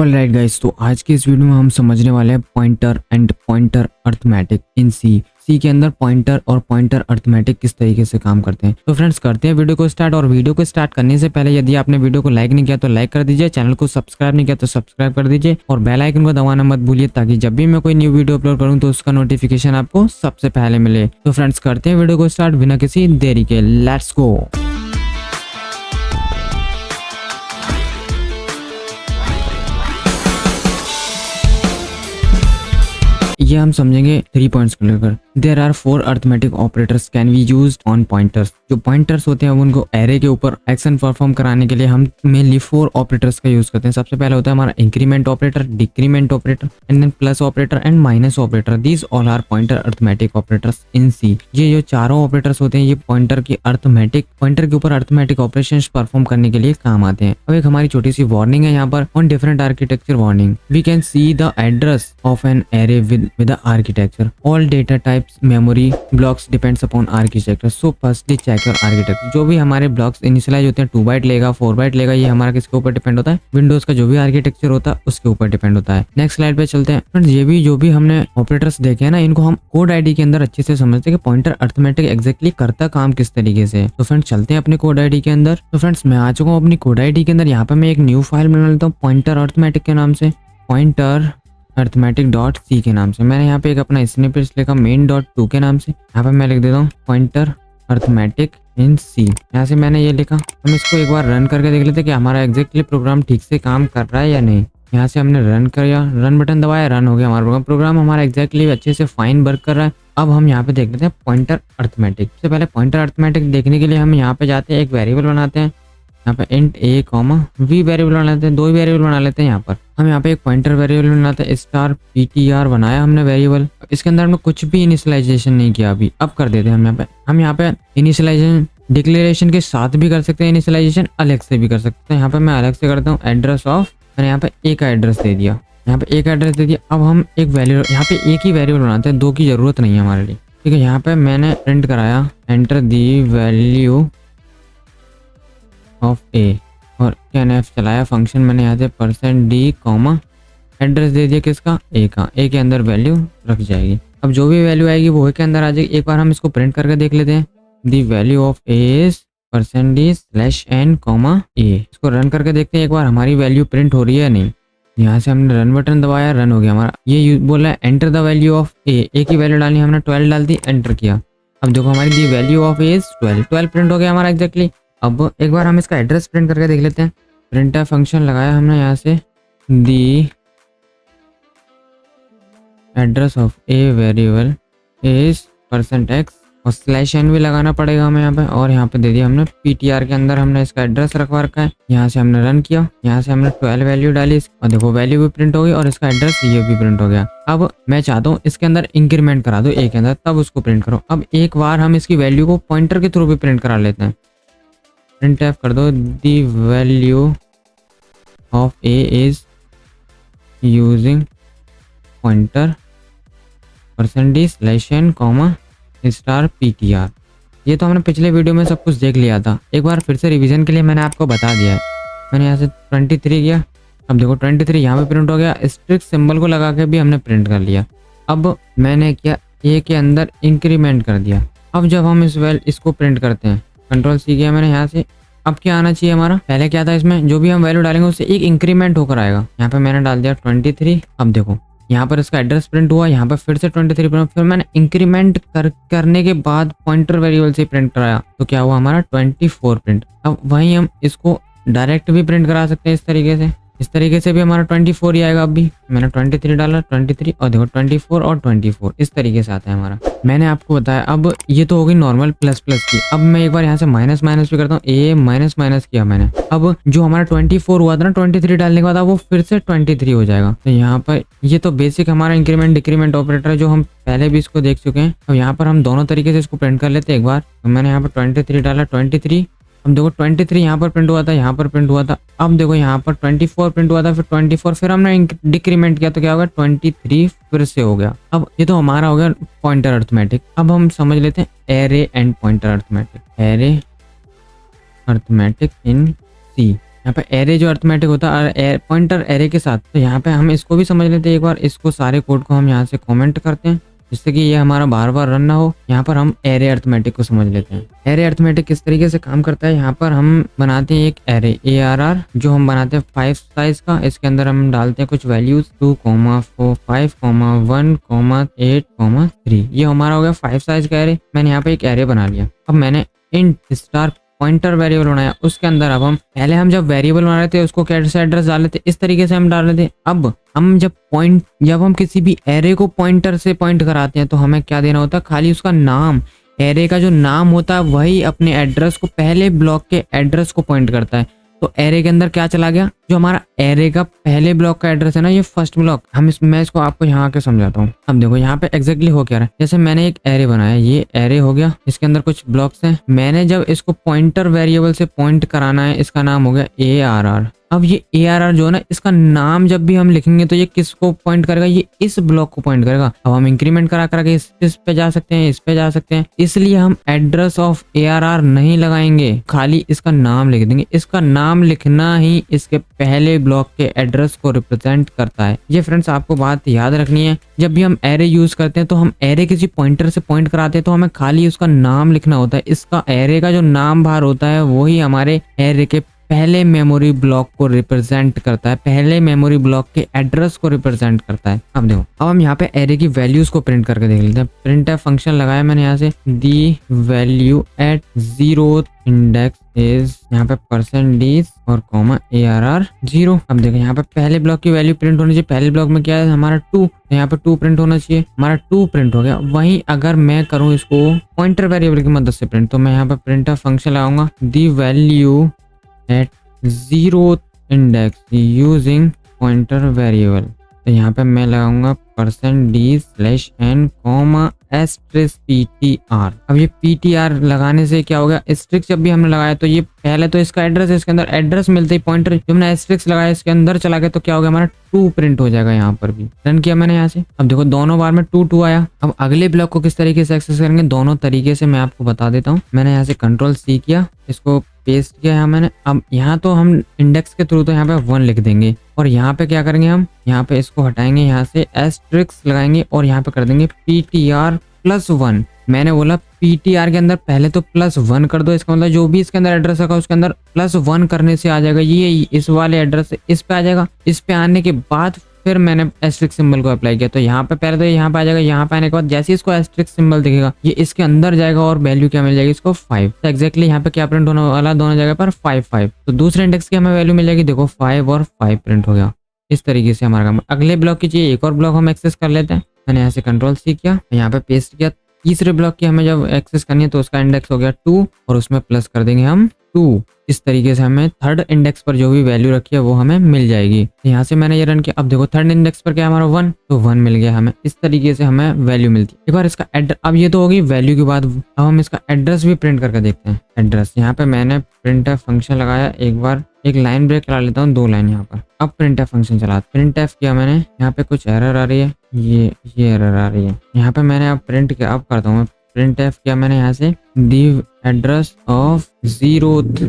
Alright guys, तो आज के इस वीडियो में हम समझने वाले हैं pointer and pointer arithmetic in सी के अंदर पॉइंटर और पॉइंटर अर्थमेटिक किस तरीके से काम करते हैं। तो फ्रेंड्स, करते हैं वीडियो को स्टार्ट। और वीडियो को स्टार्ट करने से पहले यदि आपने वीडियो को लाइक नहीं किया तो लाइक कर दीजिए, चैनल को सब्सक्राइब नहीं किया तो सब्सक्राइब कर दीजिए और बेल आइकन को दबाना मत भूलिए, ताकि जब भी मैं कोई न्यू वीडियो अपलोड करूँ तो उसका नोटिफिकेशन आपको सबसे पहले मिले। तो फ्रेंड्स, करते हैं वीडियो को स्टार्ट बिना किसी देरी के। Let's go. ये हम समझेंगे 3 पॉइंट्स को लेकर। There are 4 arithmetic operators can be used on pointers. जो पॉइंटर्स होते हैं उनको एरे के ऊपर एक्शन परफॉर्म कराने के लिए हम मेनली 4 ऑपरेटर्स का यूज करते हैं। सबसे पहले होता है हमारा increment operator, decrement operator and then plus operator and minus operator. These all are pointer arithmetic operators in C. ये जो चारों ऑपरेटर्स होते हैं ये पॉइंटर के ऊपर अर्थमेटिक ऑपरेशंस परफॉर्म करने के लिए काम आते हैं। अब एक हमारी छोटी सी वार्निंग है यहाँ पर on different architecture warning. We can see the address of an array with the architecture. All data types memory blocks depends upon architecture. So firstly check your architecture. जो भी हमारे ब्लॉक्स इनिशियलाइज होते हैं 2 bite लेगा 4 bite लेगा, ये हमारा किसके ऊपर डिपेंड होता है? विंडोज का जो भी आर्किटेक्चर होता है उसके ऊपर डिपेंड होता है। नेक्स्ट स्लाइड पे चलते हैं फ्रेंड्स। ये भी जो भी हमने ऑपरेटर्स देखे हैं ना, इनको हम कोड आईडी के अंदर अच्छे से समझते हैं कि पॉइंटर अर्थमेटिक एग्जैक्टली करता काम किस तरीके से। तो फ्रेंड्स चलते हैं अपने कोड आईडी के अंदर। तो फ्रेंड्स मैं आ चुका हूँ अपनी कोड आईडी के अंदर। यहाँ पे मैं एक न्यू फाइल बना लेता हूँ पॉइंटर अर्थमेटिक के नाम से, पॉइंटर arithmetic.c के नाम से। मैंने यहाँ पे एक अपना स्निपेट लिखा main.2 के नाम से। यहाँ पे मैं लिख देता हूँ पॉइंटर अर्थमेटिक इन सी। यहाँ से मैंने ये लिखा। हम इसको एक बार रन करके देख लेते हैं कि हमारा एग्जैक्टली प्रोग्राम ठीक से काम कर रहा है या नहीं। यहाँ से हमने रन किया, रन बटन दबाया, रन हो गया हमारा प्रोग्राम। प्रोग्राम हमारा एग्जैक्टली अच्छे से फाइन वर्क कर रहा है। अब हम यहाँ पे देख लेते हैं पॉइंटर अर्थमेटिक। सबसे पहले पॉइंटर अर्थमेटिक देखने के लिए हम यहाँ पे जाते हैं, एक वेरिएबल बनाते हैं यहाँ पे इंट a, v वेरिएबल बना लेते हैं। 2 वेरिएबल बना लेते हैं। यहाँ पर हम यहाँ पे एक पॉइंटर वेरिएबल बनाते हैं, स्टार ptr बनाया हमने वेरिएबल। इसके अंदर हमने कुछ भी इनिशियलाइजेशन नहीं किया अभी। अब कर देते हैं हम यहाँ पे इनिशियलाइजेशन डिक्लेरेशन के साथ भी कर सकते हैं, इनिशियलाइजेशन अलग से भी कर सकते हैं। यहाँ पे मैं अलग से करता हूँ एड्रेस ऑफ। मैंने यहाँ पे एक एड्रेस दे दिया, यहाँ पे एक एड्रेस दे दिया। अब हम एक वैल्यू यहाँ पे एक ही वेरिएबल बनाते हैं, 2 की जरूरत नहीं है हमारे लिए। ठीक है, यहाँ पे मैंने प्रिंट कराया एंटर दी वैल्यू ऑफ ए और scanf चलाया फंक्शन। मैंने यहाँ से %d एड्रेस दे दिया किसका? ए का। ए के अंदर वैल्यू रख जाएगी। अब जो भी वैल्यू आएगी वो ए के अंदर आ जाएगी। एक बार हम इसको प्रिंट करके देख लेते हैं। The value of a is %d/n, a. इसको रन करके देखते हैं एक बार हमारी वैल्यू प्रिंट हो रही है या नहीं। यहाँ से हमने रन बटन दबाया, रन हो गया हमारा। ये बोला है एंटर द वैल्यू ऑफ ए। ए की वैल्यू डालनी, हमने 12 डाल दी, एंटर किया। अब देखो हमारी the value of a is 12 print हो गया हमारा एग्जैक्टली। अब एक बार हम इसका एड्रेस प्रिंट करके देख लेते हैं। प्रिंट फंक्शन लगाया हमने यहाँ से, दी address of a variable is %x और /n भी लगाना पड़ेगा हमें यहाँ पे। और यहाँ पे दे दिया हमने ptr के अंदर हमने इसका एड्रेस रखवा रखा है। यहाँ से हमने रन किया, यहाँ से हमने 12 वैल्यू डाली और देखो वैल्यू भी प्रिंट हो गई और इसका एड्रेस ये भी प्रिंट हो गया। अब मैं चाहता हूँ इसके अंदर इंक्रीमेंट करा दो ए के अंदर, तब उसको प्रिंट करो। अब एक बार हम इसकी वैल्यू को पॉइंटर के थ्रू भी प्रिंट करा लेते हैं। printf कर दो the value of a is using pointer %d/n, $ptr। ये तो हमने पिछले वीडियो में सब कुछ देख लिया था। एक बार फिर से रिवीजन के लिए मैंने आपको बता दिया है। मैंने यहाँ से 23 किया। अब देखो 23 यहाँ पे प्रिंट हो गया। स्ट्रिक सिंबल को लगा के भी हमने प्रिंट कर लिया। अब मैंने क्या ए के अंदर इंक्रीमेंट कर दिया। अब जब हम इसको प्रिंट करते हैं, Ctrl+C किया मैंने यहाँ से। अब क्या आना चाहिए हमारा? पहले क्या था इसमें, जो भी हम वैल्यू डालेंगे उससे एक इंक्रीमेंट होकर आएगा। यहाँ पे मैंने डाल दिया 23। अब देखो यहाँ पर इसका एड्रेस प्रिंट हुआ, यहाँ पर फिर से 23 प्रिंट। फिर मैंने इंक्रीमेंट करने के बाद पॉइंटर वेरिएबल से प्रिंट कराया तो क्या हुआ हमारा 24 प्रिंट। अब वहीं हम इसको डायरेक्ट भी प्रिंट करा सकते हैं इस तरीके से। इस तरीके से भी हमारा 24 ही आएगा। अभी मैंने 23 डाला, 23 और देखो 24 और 24 इस तरीके से आता है हमारा। मैंने आपको बताया। अब ये तो हो गई नॉर्मल प्लस की। अब मैं एक बार यहाँ से माइनस भी करता हूँ। ए माइनस किया मैंने। अब जो हमारा 24 हुआ था ना 23 डालने के बाद, अब वो फिर से 23 हो जाएगा। तो यहाँ पर ये तो बेसिक हमारा इंक्रीमेंट डिक्रीमेंट ऑपरेटर है जो हम पहले भी इसको देख चुके हैं। अब यहाँ पर हम दोनों तरीके से इसको प्रिंट कर लेते हैं एक बार। तो मैंने यहाँ पर 23 डाला, 23। अब देखो 23 यहाँ पर प्रिंट हुआ था, यहाँ पर प्रिंट हुआ था। अब देखो यहाँ पर 24 प्रिंट हुआ था, फिर 24, फिर हमने डिक्रीमेंट किया तो क्या होगा 23 फिर से हो गया। अब ये तो हमारा हो गया पॉइंटर अर्थमेटिक। अब हम समझ लेते हैं array and pointer arithmetic. Array arithmetic in C. यहाँ पे एरे जो अर्थमेटिक होता है पॉइंटर एरे के साथ, तो यहाँ पे हम इसको भी समझ लेते हैं एक बार। इसको सारे कोड को हम यहाँ से कमेंट करते हैं जिससे कि ये हमारा बार बार रन ना हो। यहाँ पर हम एरे अर्थमेटिक को समझ लेते हैं। एरे अर्थमेटिक किस तरीके से काम करता है, यहाँ पर हम बनाते हैं एक एरे ARR जो हम बनाते हैं 5 साइज का। इसके अंदर हम डालते हैं कुछ वैल्यूज 2, 4, 5, 1, 8, 3। ये हमारा हो गया 5 साइज का एरे। मैंने यहाँ पे एक एरे बना लिया। अब मैंने इंट स्टार पॉइंटर वेरिएबल बनाया। उसके अंदर अब हम जब वेरिएबल बना रहे थे उसको कैसे एड्रेस डाल रहे थे, इस तरीके से हम डाल रहे थे। अब हम जब हम किसी भी एरे को पॉइंटर से पॉइंट कराते हैं तो हमें क्या देना होता है, खाली उसका नाम, एरे का जो नाम होता है वही अपने एड्रेस को, पहले ब्लॉक के एड्रेस को पॉइंट करता है। तो एरे के अंदर क्या चला गया, जो हमारा एरे का पहले ब्लॉक का एड्रेस है ना, ये फर्स्ट ब्लॉक। मैं इसको आपको यहाँ आके समझाता हूँ। अब देखो यहाँ पे एग्जैक्टली हो क्या रहा है। जैसे मैंने एक एरे बनाया, ये एरे हो गया, इसके अंदर कुछ ब्लॉक्स हैं। मैंने जब इसको पॉइंटर वेरिएबल से पॉइंट कराना है, इसका नाम हो गया ARR। अब ये ARR जो है ना, इसका नाम जब भी हम लिखेंगे तो ये किसको पॉइंट करेगा, ये इस ब्लॉक को पॉइंट करेगा। अब हम इंक्रीमेंट करा करके इस पे जा सकते हैं, इस पे जा सकते हैं, इसलिए हम एड्रेस ऑफ ARR नहीं लगाएंगे, खाली इसका नाम लिख देंगे। इसका नाम लिखना ही इसके पहले ब्लॉक के एड्रेस को रिप्रेजेंट करता है। ये फ्रेंड्स आपको बात याद रखनी है, जब भी हम एरे यूज करते हैं तो हम एरे किसी पॉइंटर से पॉइंट कराते हैं तो हमें खाली उसका नाम लिखना होता है। इसका एरे का जो नाम बाहर होता है वही हमारे एरे के पहले मेमोरी ब्लॉक को रिप्रेजेंट करता है, पहले मेमोरी ब्लॉक के एड्रेस को रिप्रेजेंट करता है। अब देखो, अब हम यहाँ पे एरे की वैल्यूज को प्रिंट करके देख लेते हैं। प्रिंट फंक्शन लगाया मैंने यहाँ से, the value at 0th index is, यहाँ पे %d और ARR 0। अब देखो यहाँ पे पहले ब्लॉक की वैल्यू प्रिंट होनी चाहिए। पहले ब्लॉक में क्या है हमारा 2, तो यहाँ पे 2 प्रिंट होना चाहिए, हमारा 2 प्रिंट हो गया। वहीं अगर मैं करूँ इसको पॉइंटर वेरिएबल की मदद से प्रिंट, तो मैं यहाँ पे प्रिंट फंक्शन लगाऊंगा, the value at 0th index using pointer variable. तो यहाँ पे मैं लगाऊंगा %d/n, *PTR। अब ये PTR लगाने से क्या हो गया, एस्ट्रिक्स जब भी हमने लगाया तो ये पहले तो इसका एड्रेस है, इसके अंदर एड्रेस मिलते ही पॉइंटर जब हमने एस्ट्रिक्स लगाया इसके अंदर चला गया, तो क्या हो गया हमारा 2 प्रिंट हो जाएगा। यहाँ पर भी रन किया मैंने यहाँ से। अब देखो दोनों बार में 2 आया। अब अगले ब्लॉक को किस तरीके से एक्सेस करेंगे, दोनों तरीके से मैं आपको बता देता हूँ। मैंने यहाँ से Ctrl+C किया, इसको पेस्ट किया यहाँ मैंने। अब यहाँ तो हम इंडेक्स के थ्रू तो यहाँ पे 1 लिख देंगे, और यहाँ पे क्या करेंगे, हम यहाँ पे इसको हटाएंगे, यहाँ से एस्ट्रिक्स लगाएंगे और यहाँ पे कर देंगे PTR+1। मैंने बोला PTR के अंदर पहले तो +1 कर दो, इसका मतलब जो भी इसके अंदर एड्रेस रखा उसके अंदर +1 करने से आ जाएगा, ये इस वाले एड्रेस से इस पे आ जाएगा। इस पे आने के बाद फिर मैंने एस्ट्रिक्स सिंबल को अप्लाई किया, तो यहाँ पे पहले तो यहाँ पे आ जाएगा। यहाँ पे आने के बाद जैसे इसको एस्ट्रिक्स सिंबल दिखेगा ये इसके अंदर जाएगा और वैल्यू क्या मिल जाएगी इसको 5। तो एक्जैक्टली यहाँ पे क्या प्रिंट होने वाला, दोनों जगह पर 5। तो दूसरे इंडेक्स की हमें वैल्यू मिल जाएगी, देखो 5 और 5 प्रिंट हो गया। इस तरीके से हमारा काम। अगले ब्लॉक की चाहिए एक और ब्लॉक हम एक्सेस कर लेते हैं। मैंने यहाँ से Ctrl+C किया, यहाँ पे पेस्ट किया। तीसरे ब्लॉक की हमें जब एक्सेस करनी है तो उसका इंडेक्स हो गया 2 और उसमें प्लस कर देंगे हम 2। इस तरीके से हमें थर्ड इंडेक्स पर जो भी वैल्यू रखी है वो हमें मिल जाएगी। यहाँ से मैंने ये रन किया। अब देखो थर्ड इंडेक्स पर क्या है हमारा 1, तो 1 मिल गया हमें। इस तरीके से हमें वैल्यू मिलती है। एक बार इसका एड्रेस, अब ये तो होगी वैल्यू के बाद, अब हम इसका एड्रेस भी प्रिंट करके देखते हैं। एड्रेस यहाँ पे मैंने प्रिंटफ फंक्शन लगाया, एक बार एक लाइन ब्रेक करा लेता हूँ, 2 लाइन यहाँ पर। अब प्रिंटफ फंक्शन चला, प्रिंटफ किया मैंने, यहाँ पे कुछ एरर आ रही है, ये एरर आ रही है। यहाँ पे मैंने अब प्रिंट किया, अब करता हूँ प्रिंटफ किया मैंने यहाँ से, दी एड्रेस ऑफ 0th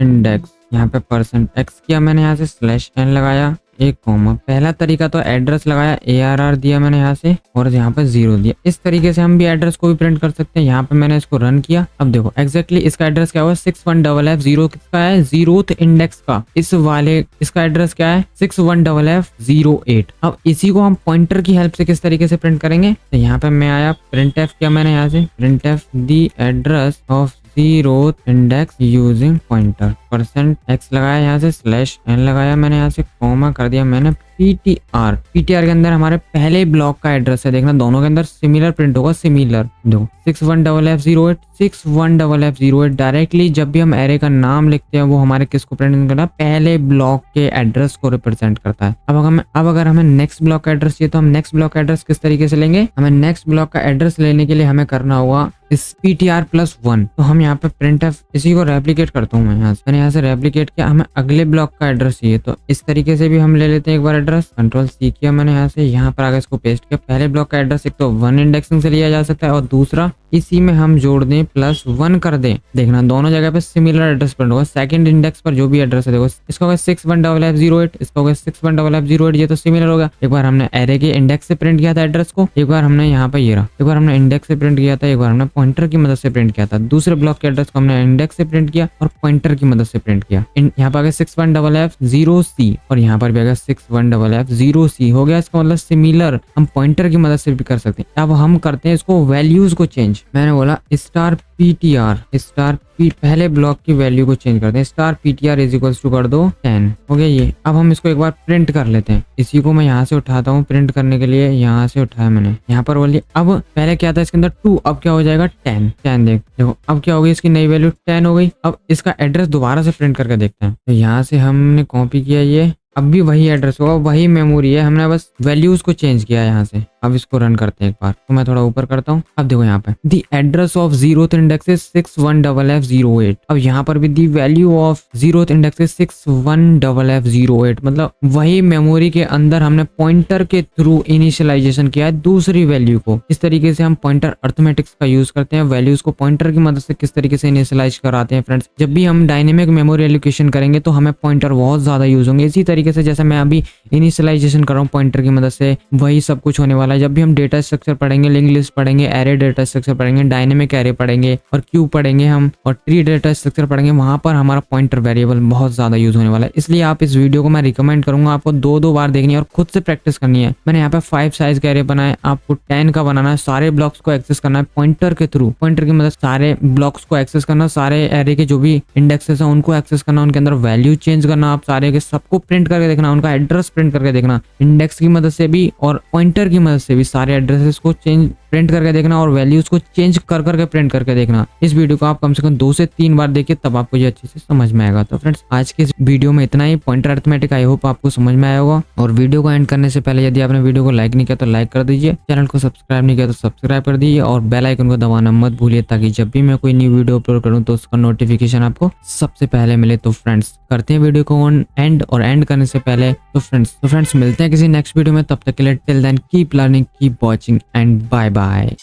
इंडेक्स, यहाँ पे %x किया मैंने, यहाँ से /n लगाया, एक कॉमा। पहला तरीका तो एड्रेस लगाया, ARR दिया मैंने यहाँ से और यहाँ पे 0 दिया। इस तरीके से हम भी एड्रेस को भी प्रिंट कर सकते हैं। यहाँ पे मैंने इसको रन किया। अब देखो एग्जैक्टली इसका एड्रेस क्या हुआ, 61FF0 किसका है, 0th इंडेक्स का। इस वाले इसका एड्रेस क्या है, 61FF08। अब इसी को हम पॉइंटर की हेल्प से किस तरीके से प्रिंट करेंगे, तो यहाँ पे मैं आया, प्रिंटफ किया मैंने यहाँ से, printf the address of 0th index using pointer, %x लगाया, यहाँ से /n लगाया मैंने, यहाँ से कॉमा कर दिया मैंने, PTR के अंदर हमारे पहले ब्लॉक का एड्रेस है। देखना दोनों के अंदर सिमिलर प्रिंट होगा, सिमिलर। देखो 61FF08 डायरेक्टली जब भी हम एरे का नाम लिखते हैं वो हमारे किसको प्रिंट करता है, पहले ब्लॉक के एड्रेस को रिप्रेजेंट करता है। अब अगर हमें नेक्स्ट ब्लॉक का एड्रेस चाहिए तो हम नेक्स्ट ब्लॉक का एड्रेस किस तरीके से लेंगे, हमें नेक्स्ट ब्लॉक का एड्रेस लेने के लिए हमें करना होगा इस PTR+1। तो हम यहाँ पे प्रिंटफ इसी को रेप्लिकेट करता हूँ मैं, मैंने यहाँ से रेप्लिकेट किया। हमें अगले ब्लॉक का एड्रेस चाहिए तो इस तरीके से भी हम ले लेते हैं एक बार एड्रेस, Ctrl+C किया मैंने, यहाँ से यहाँ पर आगे इसको पेस्ट किया। पहले ब्लॉक का एड्रेस एक तो 1 इंडेक्सिंग से लिया जा सकता है और दूसरा इसी में हम जोड़ दें +1 कर दें, देखना दोनों जगह पे सिमिलर एड्रेस प्रिंट होगा। सेकंड इंडेक्स पर जो भी एड्रेस है देखो, इसका होगा 61FF08, इसका होगा 61FF08, ये तो सिमिलर होगा। एक बार हमने एरे के इंडेक्स से प्रिंट किया था एड्रेस को, एक बार हमने यहाँ पे ये रहा, एक बार हमने इंडेक्स से प्रिंट किया था, एक बार हमने पॉइंटर की मदद से प्रिंट किया था। दूसरे ब्लॉक के एड्रेस को हमने इंडेक्स से प्रिंट किया और पॉइंटर की मदद से प्रिंट किया। यहाँ पे आ गया 61FF0C और यहाँ पर भी आ गया 61FF0C हो गया। इसका मतलब सिमिलर हम पॉइंटर की मदद से भी कर सकते हैं। अब हम करते हैं इसको वैल्यूज को चेंज। मैंने बोला *PTR पहले ब्लॉक की वैल्यू को चेंज करते हैं। *PTR = कर दो 10 हो गया ये। अब हम इसको एक बार प्रिंट कर लेते हैं। इसी को मैं यहाँ से उठाता हूँ प्रिंट करने के लिए, यहाँ से उठाया मैंने, यहाँ पर बोलिए। अब पहले क्या था इसके अंदर 2, अब क्या हो जाएगा 10। देखो अब क्या हो गई, इसकी नई वैल्यू 10 हो गई। अब इसका एड्रेस दोबारा से प्रिंट करके देखते हैं। तो यहाँ से हमने कॉपी किया ये, अब भी वही एड्रेस होगा, वही मेमोरी है, हमने बस वैल्यूज को चेंज किया यहाँ से। अब इसको रन करते हैं एक बार, तो मैं थोड़ा ऊपर करता हूँ। अब देखो यहाँ पे the address of 0th index is 61FF08। अब यहाँ पर भी the value of 0th index is 61FF08, मतलब वही मेमोरी के अंदर हमने पॉइंटर के थ्रू इनिशियलाइजेशन किया है दूसरी वैल्यू को। इस तरीके से हम पॉइंटर अर्थमेटिक्स का यूज करते हैं। वैल्यूज को पॉइंटर की मदद से किस तरीके से इनिशियलाइज कराते हैं फ्रेंड्स। जब भी हम डायनेमिक मेमोरी एलोकेशन करेंगे तो हमें पॉइंटर बहुत ज्यादा यूज होंगे। इसी तरीके से जैसे मैं अभी इनिशियलाइजेशन कर रहा हूँ पॉइंटर की मदद से, वही सब कुछ होने वाला है। जब भी हम डेटा स्ट्रक्चर पढ़ेंगे, लिंक लिस्ट पढ़ेंगे, एरे डेटा स्ट्रक्चर पढ़ेंगे, डायनेमिक एरे पढ़ेंगे और क्यूब पढ़ेंगे हम, और ट्री डेटा स्ट्रक्चर पढ़ेंगे, वहां पर हमारा पॉइंटर वेरिएबल बहुत ज्यादा यूज होने वाला है। इसलिए आप इस वीडियो को मैं रिकमेंड करूंगा आपको 2-2 बार देखनी है और खुद से प्रैक्टिस करनी है। मैंने यहाँ पे 5 साइज के एरे बनाए, आपको 10 का बनाना है। सारे ब्लॉक्स को एक्सेस करना है पॉइंटर के थ्रू, पॉइंटर की मदद सारे ब्लॉक्स को एक्सेस करना, सारे एरे के जो भी इंडेक्सेस है उनको एक्सेस करना, उनके अंदर वैल्यू चेंज करना, आप सारे के सबको प्रिंट करके देखना, उनका एड्रेस प्रिंट करके देखना, इंडेक्स की मदद से भी और पॉइंटर की मदद से भी सारे एड्रेसेस को चेंज प्रिंट करके देखना और वैल्यूज को चेंज कर करके प्रिंट करके देखना। इस वीडियो को आप कम से कम 2 से 3 बार देखिए, तब आपको ये अच्छे से समझ में आएगा। तो फ्रेंड्स आज के इस वीडियो में इतना ही। पॉइंटर अरिथमेटिक आई होप आपको समझ में आया होगा। और वीडियो को एंड करने से पहले यदि आपने वीडियो को लाइक नहीं किया तो लाइक कर दीजिए, चैनल को सब्सक्राइब नहीं किया तो सब्सक्राइब कर दीजिए और बेल आइकन को दबाना मत भूलिए, ताकि जब भी मैं कोई न्यू वीडियो अपलोड करूँ तो उसका नोटिफिकेशन आपको सबसे पहले मिले। तो फ्रेंड्स करते हैं वीडियो को ऑन एंड, और एंड करने से पहले तो फ्रेंड्स मिलते हैं किसी नेक्स्ट वीडियो में। तब तक के लिए till then keep learning, keep watching and bye bye.